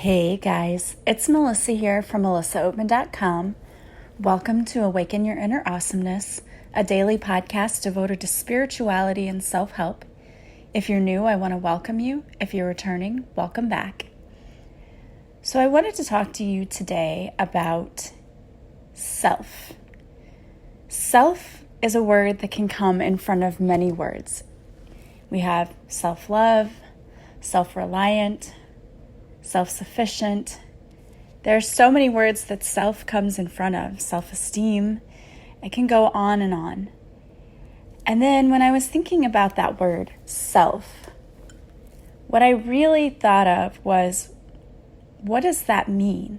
Hey guys, it's Melissa here from melissaoatman.com. Welcome to Awaken Your Inner Awesomeness, a daily podcast devoted to spirituality and self-help. If you're new, I want to welcome you. If you're returning, welcome back. So I wanted to talk to you today about self. Self is a word that can come in front of many words. We have self-love, self-reliant, self-sufficient. There are so many words that self comes in front of. Self-esteem. It can go on and on. And then when I was thinking about that word, self, what I really thought of was, what does that mean?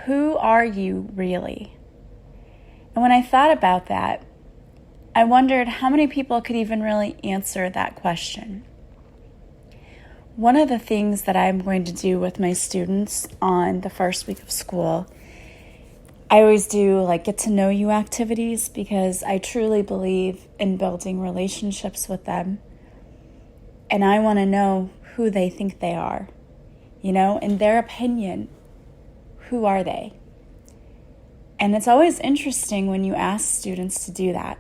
Who are you really? And when I thought about that, I wondered how many people could even really answer that question. One of the things that I'm going to do with my students on the first week of school, I always do get to know you activities because I truly believe in building relationships with them. And I want to know who they think they are. In their opinion, who are they? And it's always interesting when you ask students to do that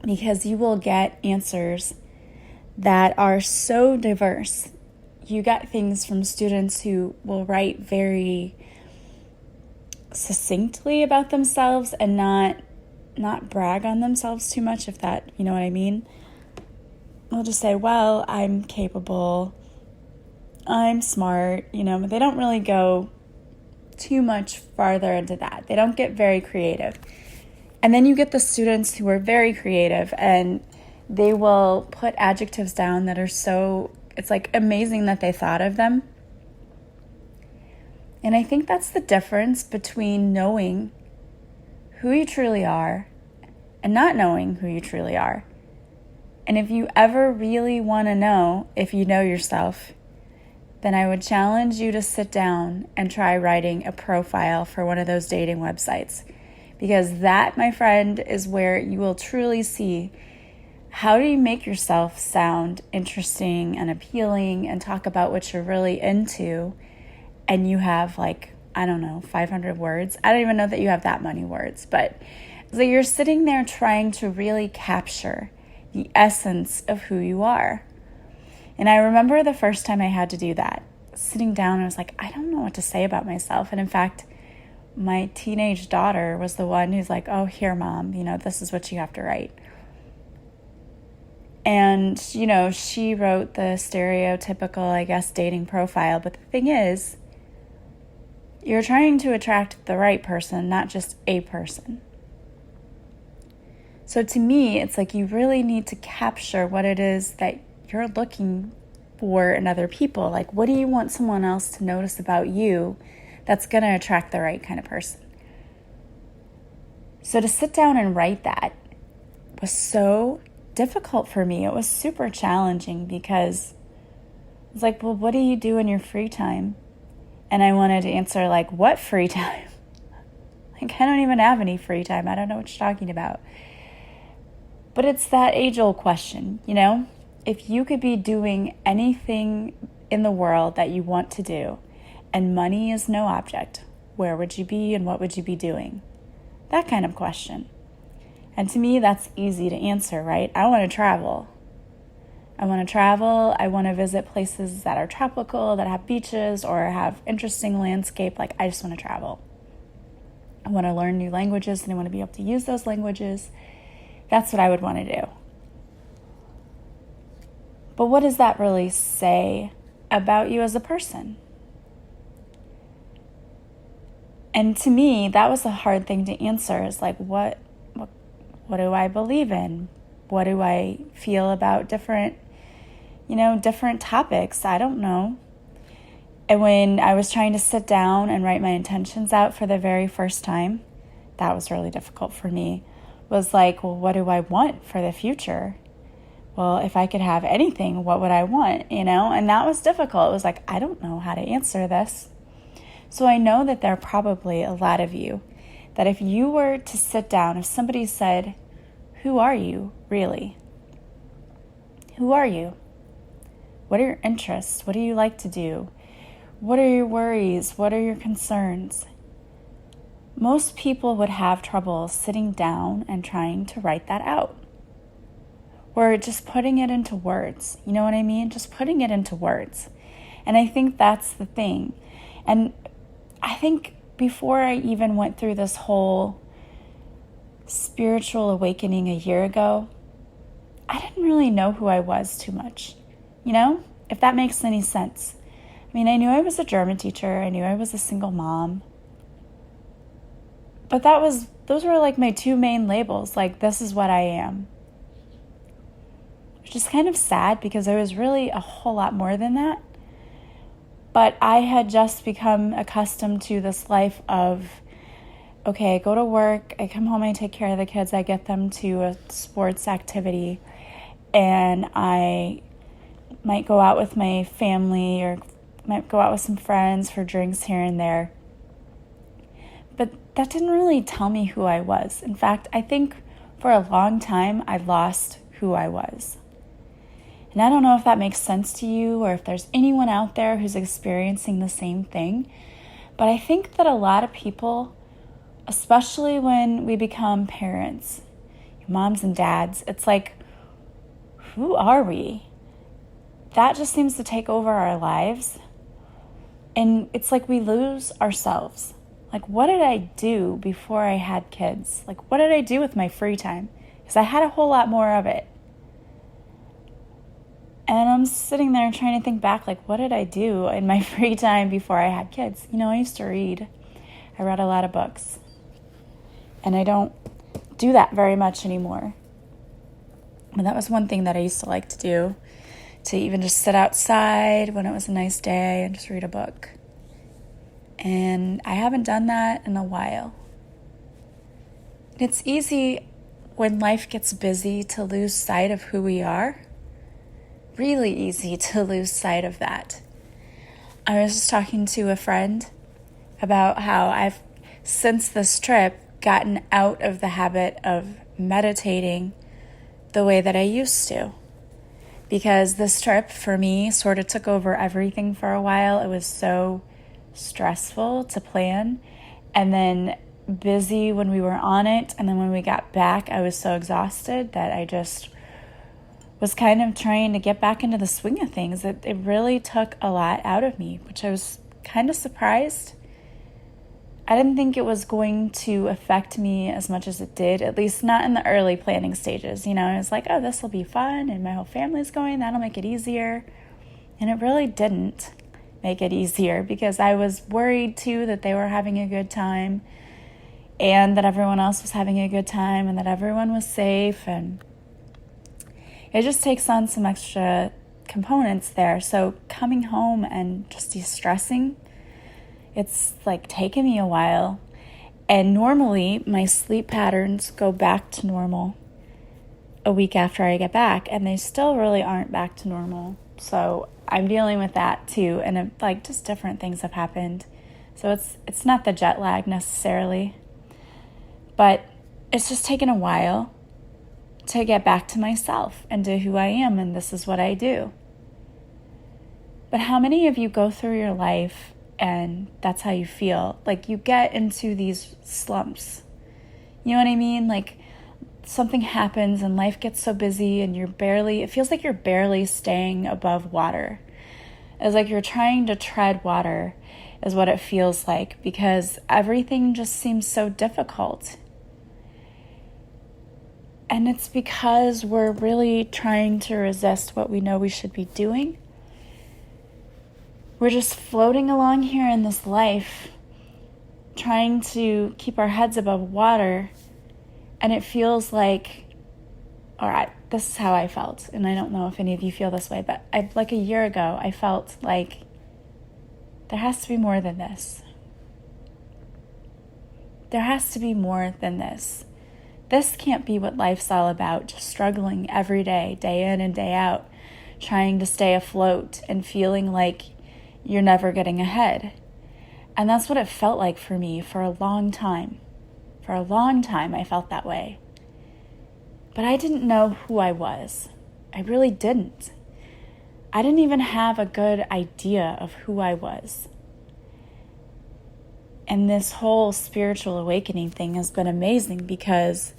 because you will get answers that are so diverse. You get things from students who will write very succinctly about themselves and not brag on themselves too much, if that, you know what I mean. They'll just say, well, I'm capable, I'm smart, but they don't really go too much farther into that. They don't get very creative. And then you get the students who are very creative and they will put adjectives down that are it's amazing that they thought of them. And I think that's the difference between knowing who you truly are and not knowing who you truly are. And if you ever really want to know if you know yourself, then I would challenge you to sit down and try writing a profile for one of those dating websites. Because that, my friend, is where you will truly see how do you make yourself sound interesting and appealing and talk about what you're really into, and you have 500 words. I don't even know that you have that many words, but so you're sitting there trying to really capture the essence of who you are. And I remember the first time I had to do that, sitting down, I was like, I don't know what to say about myself. And in fact, my teenage daughter was the one who's like, oh, here, Mom, this is what you have to write. And, she wrote the stereotypical, dating profile. But the thing is, you're trying to attract the right person, not just a person. So to me, it's you really need to capture what it is that you're looking for in other people. What do you want someone else to notice about you that's going to attract the right kind of person? So to sit down and write that was so difficult for me. It was super challenging because it's well, what do you do in your free time? And I wanted to answer what free time? I don't even have any free time. I don't know what you're talking about. But it's that age-old question, If you could be doing anything in the world that you want to do and money is no object, where would you be and what would you be doing? That kind of question. And to me, that's easy to answer, right? I want to travel. I want to visit places that are tropical, that have beaches or have interesting landscape. I just want to travel. I want to learn new languages and I want to be able to use those languages. That's what I would want to do. But what does that really say about you as a person? And to me, that was a hard thing to answer. Is what do I believe in? What do I feel about different topics? I don't know. And when I was trying to sit down and write my intentions out for the very first time, that was really difficult for me. Was well, what do I want for the future? Well, if I could have anything, what would I want? And that was difficult. It was I don't know how to answer this. So I know that there are probably a lot of you that if you were to sit down, if somebody said, who are you really? Who are you? What are your interests? What do you like to do? What are your worries? What are your concerns? Most people would have trouble sitting down and trying to write that out. Or just putting it into words. You know what I mean? Just putting it into words. And I think that's the thing. And I think before I even went through this whole spiritual awakening a year ago, I didn't really know who I was too much. You know, if that makes any sense. I mean, I knew I was a German teacher. I knew I was a single mom. But those were like my two main labels. Like, this is what I am. Which is kind of sad because I was really a whole lot more than that. But I had just become accustomed to this life of, okay, I go to work, I come home, I take care of the kids, I get them to a sports activity, and I might go out with my family or might go out with some friends for drinks here and there. But that didn't really tell me who I was. In fact, I think for a long time I lost who I was. And I don't know if that makes sense to you or if there's anyone out there who's experiencing the same thing. But I think that a lot of people, especially when we become parents, moms and dads, it's like, who are we? That just seems to take over our lives. And it's like we lose ourselves. Like, what did I do before I had kids? Like, what did I do with my free time? Because I had a whole lot more of it. And I'm sitting there trying to think back, like, what did I do in my free time before I had kids? You know, I used to read. I read a lot of books. And I don't do that very much anymore. But that was one thing that I used to like to do, to even just sit outside when it was a nice day and just read a book. And I haven't done that in a while. It's easy when life gets busy to lose sight of who we are. Really easy to lose sight of that. I was just talking to a friend about how I've, since this trip, gotten out of the habit of meditating the way that I used to. Because this trip, for me, sort of took over everything for a while. It was so stressful to plan, and then busy when we were on it. And then when we got back, I was so exhausted that I just was kind of trying to get back into the swing of things. It really took a lot out of me, which I was kind of surprised. I didn't think it was going to affect me as much as it did, at least not in the early planning stages. You know, I was like, oh, this will be fun, and my whole family's going, that'll make it easier. And it really didn't make it easier, because I was worried too that they were having a good time and that everyone else was having a good time and that everyone was safe, and it just takes on some extra components there. So coming home and just de-stressing, it's like taken me a while. And normally my sleep patterns go back to normal a week after I get back, and they still really aren't back to normal. So I'm dealing with that too, and like just different things have happened. So it's not the jet lag necessarily, but it's just taken a while to get back to myself and to who I am, and this is what I do. But how many of you go through your life and that's how you feel? Like, you get into these slumps. You know what I mean? Like, something happens and life gets so busy and it feels like you're barely staying above water. It's like you're trying to tread water is what it feels like, because everything just seems so difficult. And it's because we're really trying to resist what we know we should be doing. We're just floating along here in this life, trying to keep our heads above water. And it feels like, all right, this is how I felt. And I don't know if any of you feel this way, but like a year ago, I felt like there has to be more than this. There has to be more than this. This can't be what life's all about, just struggling every day, day in and day out, trying to stay afloat and feeling like you're never getting ahead. And that's what it felt like for me for a long time. For a long time, I felt that way. But I didn't know who I was. I really didn't. I didn't even have a good idea of who I was. And this whole spiritual awakening thing has been amazing because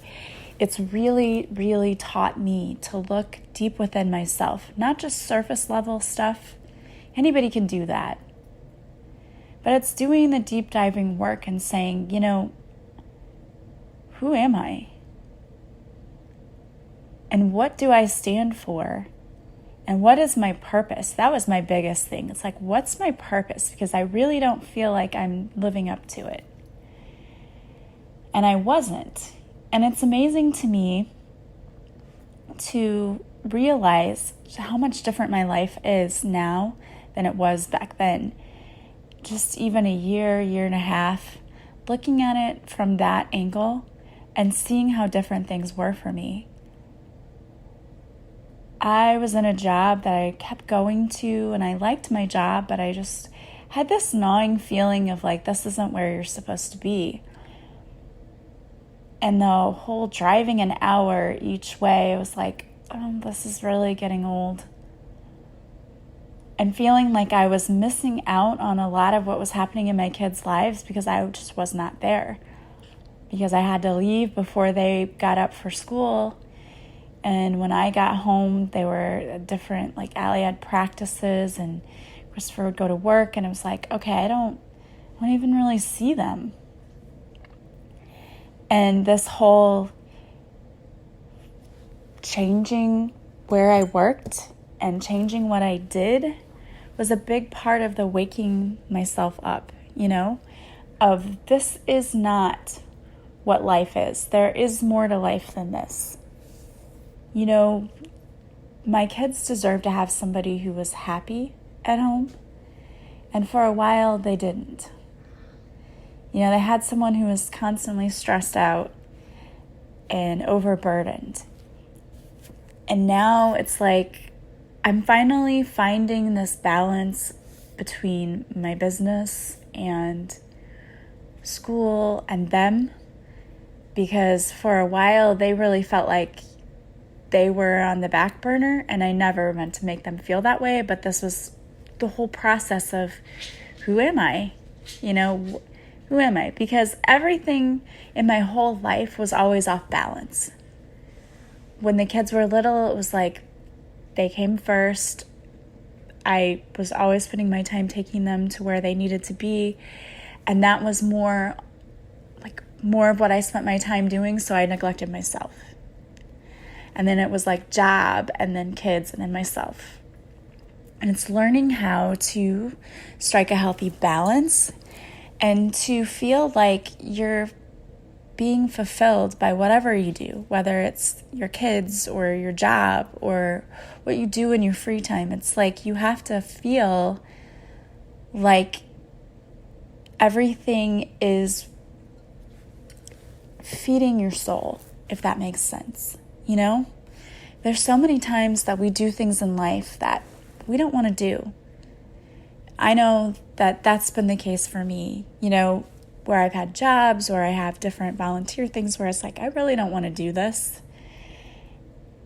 it's really, really taught me to look deep within myself, not just surface level stuff. Anybody can do that. But it's doing the deep diving work and saying, who am I? And what do I stand for? And what is my purpose? That was my biggest thing. It's like, what's my purpose? Because I really don't feel like I'm living up to it. And I wasn't. And it's amazing to me to realize how much different my life is now than it was back then. Just even a year and a half, looking at it from that angle and seeing how different things were for me. I was in a job that I kept going to, and I liked my job, but I just had this gnawing feeling of like, this isn't where you're supposed to be. And the whole driving an hour each way, I was like, oh, this is really getting old. And feeling like I was missing out on a lot of what was happening in my kids' lives because I just was not there. Because I had to leave before they got up for school. And when I got home, they were different, like Allie had practices and Christopher would go to work. And it was like, okay, I don't even really see them. And this whole changing where I worked and changing what I did was a big part of the waking myself up, of this is not what life is. There is more to life than this. My kids deserve to have somebody who was happy at home. And for a while, they didn't. They had someone who was constantly stressed out and overburdened. And now it's like I'm finally finding this balance between my business and school and them. Because for a while, they really felt like they were on the back burner, and I never meant to make them feel that way, but this was the whole process of who am I? Who am I? Because everything in my whole life was always off balance. When the kids were little, it was like they came first. I was always putting my time taking them to where they needed to be, and that was more of what I spent my time doing, so I neglected myself. And then it was like job, and then kids, and then myself. And it's learning how to strike a healthy balance and to feel like you're being fulfilled by whatever you do, whether it's your kids or your job or what you do in your free time. It's like you have to feel like everything is feeding your soul, if that makes sense. There's so many times that we do things in life that we don't want to do. I know that that's been the case for me, where I've had jobs or I have different volunteer things where it's like, I really don't want to do this.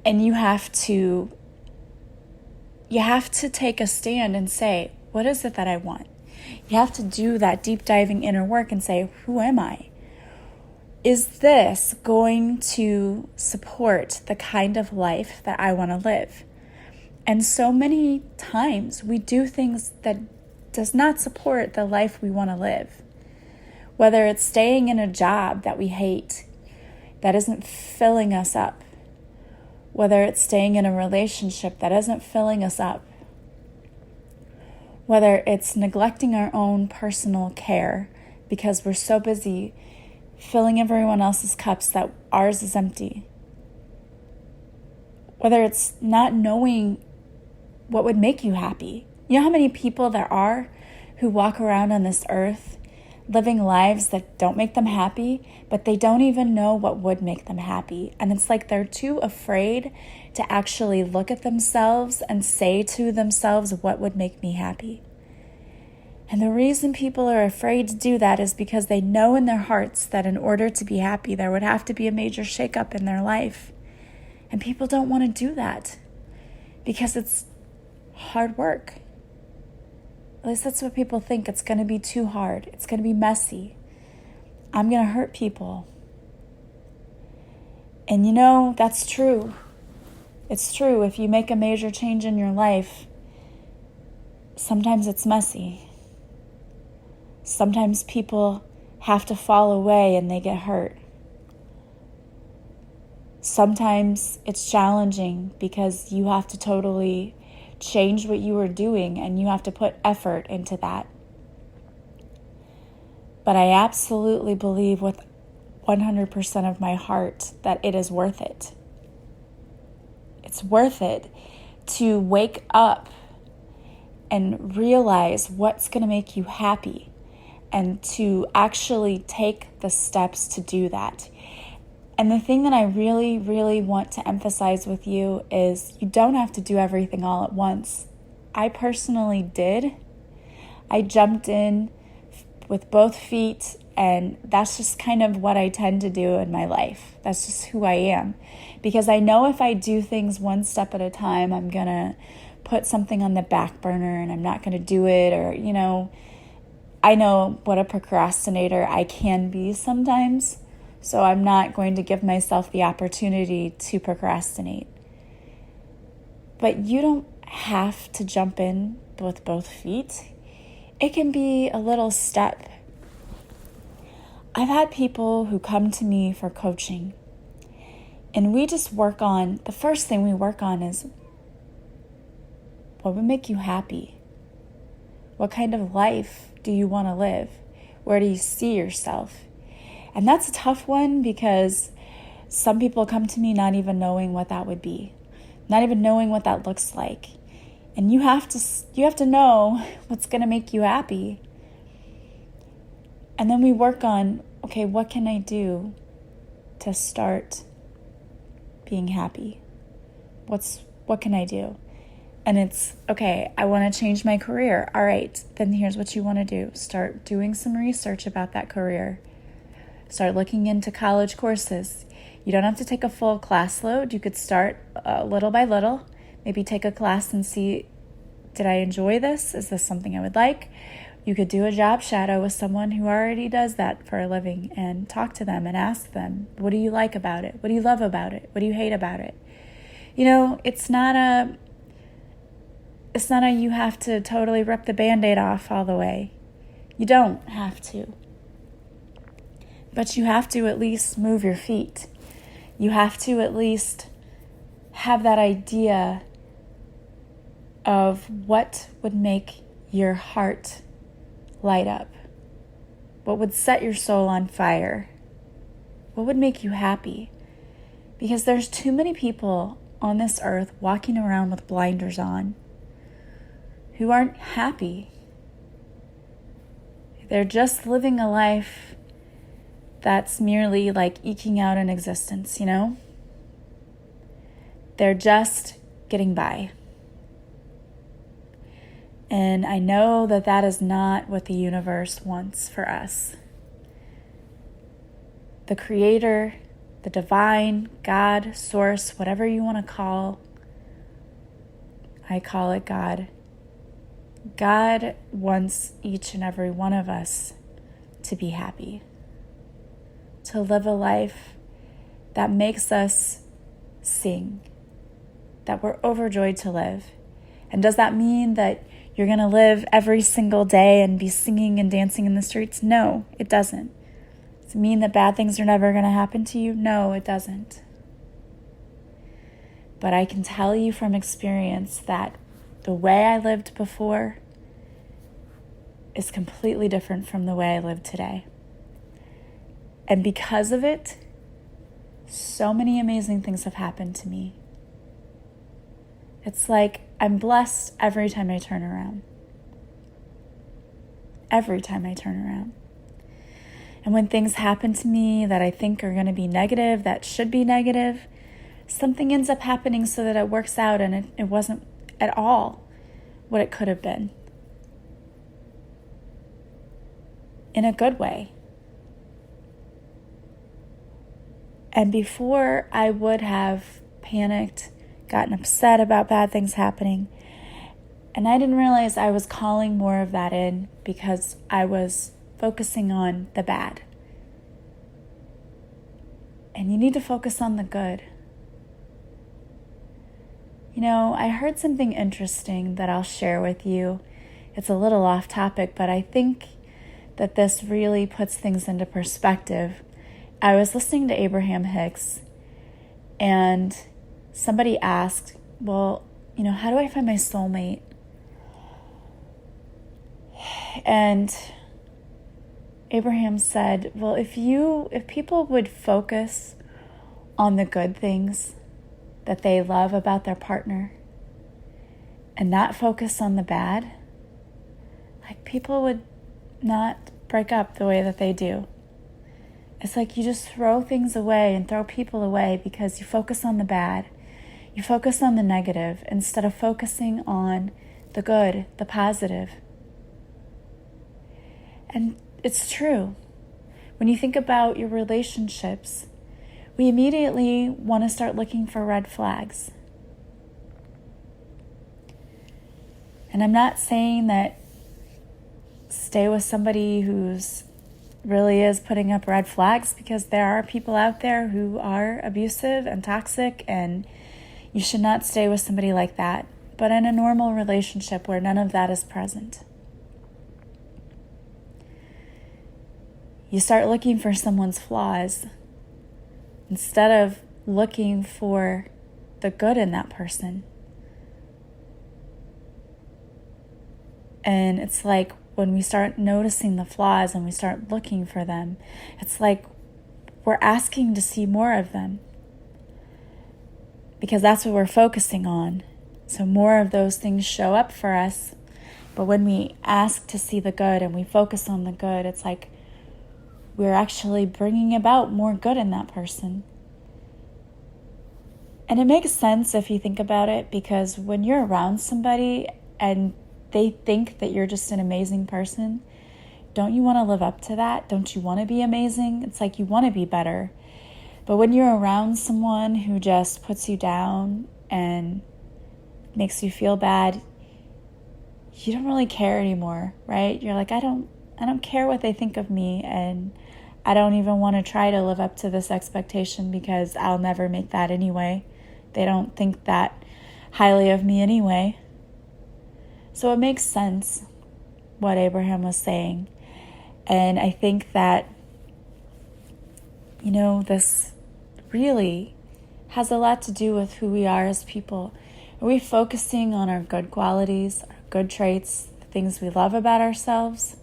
And you have to take a stand and say, what is it that I want? You have to do that deep diving inner work and say, who am I? Is this going to support the kind of life that I want to live? And so many times we do things that does not support the life we want to live. Whether it's staying in a job that we hate, that isn't filling us up. Whether it's staying in a relationship that isn't filling us up. Whether it's neglecting our own personal care because we're so busy filling everyone else's cups that ours is empty. Whether it's not knowing what would make you happy. You know how many people there are who walk around on this earth living lives that don't make them happy, but they don't even know what would make them happy. And it's like they're too afraid to actually look at themselves and say to themselves, what would make me happy? And the reason people are afraid to do that is because they know in their hearts that in order to be happy, there would have to be a major shakeup in their life. And people don't want to do that because it's hard work. At least that's what people think. It's going to be too hard. It's going to be messy. I'm going to hurt people. And that's true. It's true. If you make a major change in your life, sometimes it's messy. Sometimes people have to fall away and they get hurt. Sometimes it's challenging because you have to totally change what you were doing and you have to put effort into that. But I absolutely believe with 100% of my heart that it is worth it. It's worth it to wake up and realize what's going to make you happy and to actually take the steps to do that. And the thing that I really, really want to emphasize with you is you don't have to do everything all at once. I personally did. I jumped in with both feet, and that's just kind of what I tend to do in my life. That's just who I am. Because I know if I do things one step at a time, I'm going to put something on the back burner and I'm not going to do it. Or, I know what a procrastinator I can be sometimes. So I'm not going to give myself the opportunity to procrastinate. But you don't have to jump in with both feet. It can be a little step. I've had people who come to me for coaching, and we just the first thing we work on is what would make you happy? What kind of life do you want to live? Where do you see yourself? And that's a tough one because some people come to me not even knowing what that would be, not even knowing what that looks like. And you have to know what's going to make you happy. And then we work on, okay, what can I do to start being happy? What can I do? And it's, okay, I want to change my career. All right, then here's what you want to do. Start doing some research about that career. Start looking into college courses. You don't have to take a full class load. You could start little by little. Maybe take a class and see, did I enjoy this? Is this something I would like? You could do a job shadow with someone who already does that for a living and talk to them and ask them, what do you like about it? What do you love about it? What do you hate about it? It's not a you have to totally rip the Band-Aid off all the way. You don't have to. But you have to at least move your feet. You have to at least have that idea of what would make your heart light up. What would set your soul on fire? What would make you happy? Because there's too many people on this earth walking around with blinders on who aren't happy. They're just living a life that's merely like eking out an existence, They're just getting by. And I know that that is not what the universe wants for us. The Creator, the divine, God, source, whatever you want to call, I call it God. God wants each and every one of us to be happy, to live a life that makes us sing, that we're overjoyed to live. And does that mean that you're going to live every single day and be singing and dancing in the streets? No, it doesn't. Does it mean that bad things are never going to happen to you? No, it doesn't. But I can tell you from experience that the way I lived before is completely different from the way I live today. And because of it, so many amazing things have happened to me. It's like I'm blessed every time I turn around. Every time I turn around. And when things happen to me that I think are going to be negative, that should be negative, something ends up happening so that it works out, and it wasn't at all what it could have been. In a good way. And before I would have panicked, gotten upset about bad things happening, And I didn't realize I was calling more of that in because I was focusing on the bad. And you need to focus on the good. I heard something interesting that I'll share with you. It's a little off topic, but I think that this really puts things into perspective. I was listening to Abraham Hicks, and somebody asked, well, how do I find my soulmate? And Abraham said, well, if people would focus on the good things that they love about their partner and not focus on the bad, like people would not break up the way that they do. It's like you just throw things away and throw people away because you focus on the bad. You focus on the negative instead of focusing on the good, the positive. And it's true. When you think about your relationships, we immediately want to start looking for red flags. And I'm not saying that stay with somebody who's really is putting up red flags, because there are people out there who are abusive and toxic, and you should not stay with somebody like that. But in a normal relationship where none of that is present, you start looking for someone's flaws instead of looking for the good in that person. And it's like when we start noticing the flaws and we start looking for them, it's like we're asking to see more of them, because that's what we're focusing on. So more of those things show up for us. But when we ask to see the good and we focus on the good, it's like we're actually bringing about more good in that person. And it makes sense if you think about it, because when you're around somebody and they think that you're just an amazing person, don't you want to live up to that? Don't you want to be amazing? It's like you want to be better. But when you're around someone who just puts you down and makes you feel bad, you don't really care anymore, right? You're like, I don't care what they think of me, and I don't even want to try to live up to this expectation because I'll never make that anyway. They don't think that highly of me anyway. So it makes sense what Abraham was saying. And I think that, this really has a lot to do with who we are as people. Are we focusing on our good qualities, our good traits, the things we love about ourselves?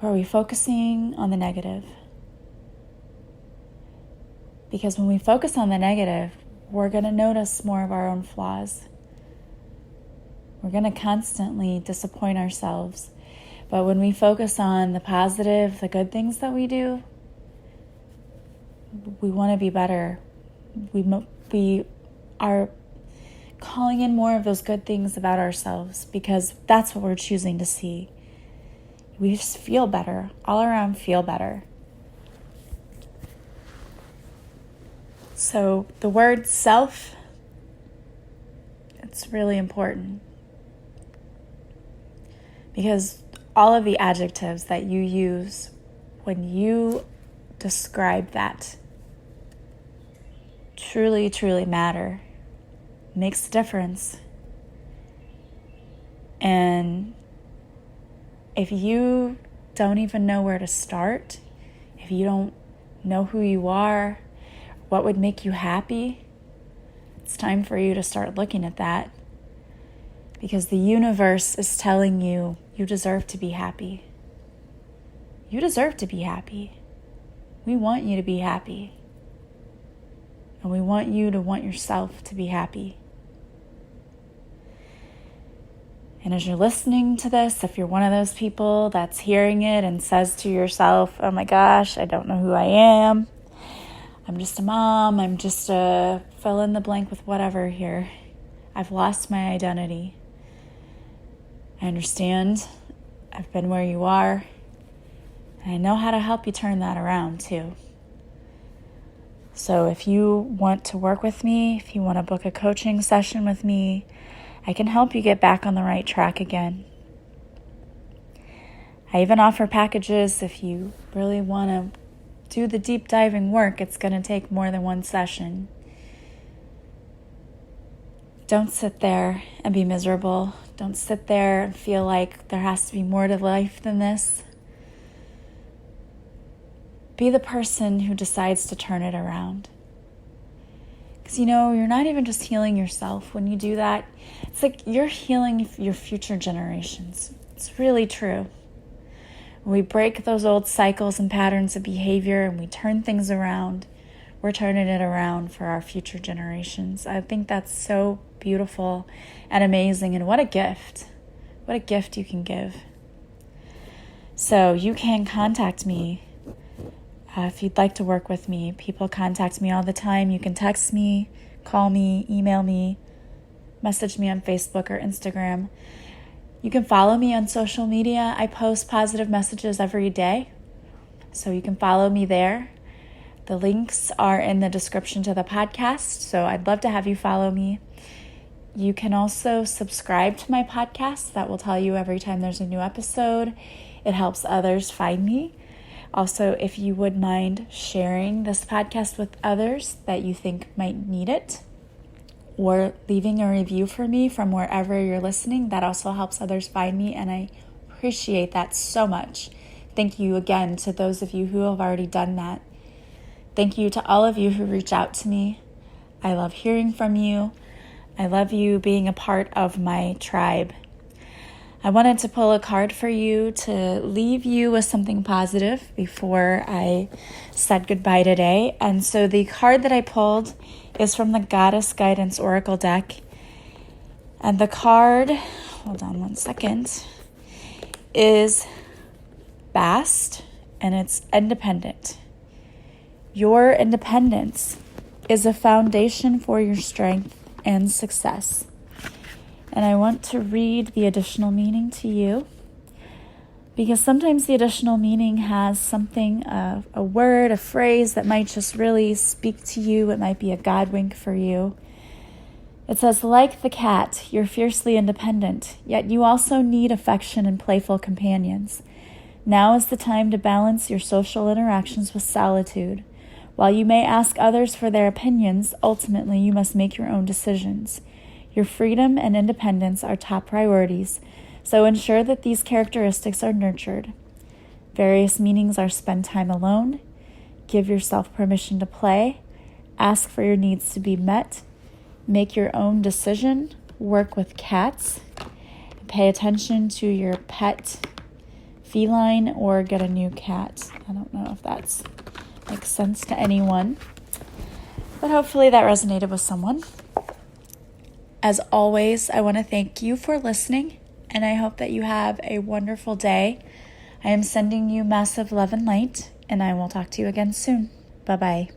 Or are we focusing on the negative? Because when we focus on the negative, we're going to notice more of our own flaws. We're going to constantly disappoint ourselves. But when we focus on the positive, the good things that we do, we want to be better. We are calling in more of those good things about ourselves, because that's what we're choosing to see. We just feel better, all around feel better. So the word self, it's really important, because all of the adjectives that you use when you describe that truly, truly matter, makes a difference. And if you don't even know where to start, if you don't know who you are, what would make you happy, it's time for you to start looking at that. Because the universe is telling you, you deserve to be happy. You deserve to be happy. We want you to be happy. And we want you to want yourself to be happy. And as you're listening to this, if you're one of those people that's hearing it and says to yourself, oh my gosh, I don't know who I am. I'm just a mom. I'm just a fill in the blank with whatever here. I've lost my identity. I understand. I've been where you are. And I know how to help you turn that around too. So if you want to work with me, if you want to book a coaching session with me, I can help you get back on the right track again. I even offer packages if you really want to do the deep diving work. It's going to take more than one session. Don't sit there and be miserable. Don't sit there and feel like there has to be more to life than this. Be the person who decides to turn it around. Because you're not even just healing yourself. When you do that, it's like you're healing your future generations. It's really true. When we break those old cycles and patterns of behavior and we turn things around, we're turning it around for our future generations. I think that's so beautiful and amazing, and what a gift. What a gift you can give. So you can contact me if you'd like to work with me. People contact me all the time. You can text me, call me, email me, message me on Facebook or Instagram. You can follow me on social media. I post positive messages every day, so you can follow me there. The links are in the description to the podcast, so I'd love to have you follow me. You can also subscribe to my podcast. That will tell you every time there's a new episode. It helps others find me. Also, if you would mind sharing this podcast with others that you think might need it, or leaving a review for me from wherever you're listening, that also helps others find me, and I appreciate that so much. Thank you again to those of you who have already done that. Thank you to all of you who reach out to me. I love hearing from you. I love you being a part of my tribe. I wanted to pull a card for you to leave you with something positive before I said goodbye today. And so the card that I pulled is from the Goddess Guidance Oracle deck. And the card, hold on one second, is Bast, and it's independent. Your independence is a foundation for your strength and success. And I want to read the additional meaning to you, because sometimes the additional meaning has something, a word, a phrase that might just really speak to you. It might be a God wink for you. It says, like the cat, you're fiercely independent, yet you also need affection and playful companions. Now is the time to balance your social interactions with solitude. While you may ask others for their opinions, ultimately you must make your own decisions. Your freedom and independence are top priorities, so ensure that these characteristics are nurtured. Various meanings are spend time alone, give yourself permission to play, ask for your needs to be met, make your own decision, work with cats, pay attention to your pet feline, or get a new cat. I don't know if that makes sense to anyone, but hopefully that resonated with someone. As always, I want to thank you for listening, and I hope that you have a wonderful day. I am sending you massive love and light, and I will talk to you again soon. Bye-bye.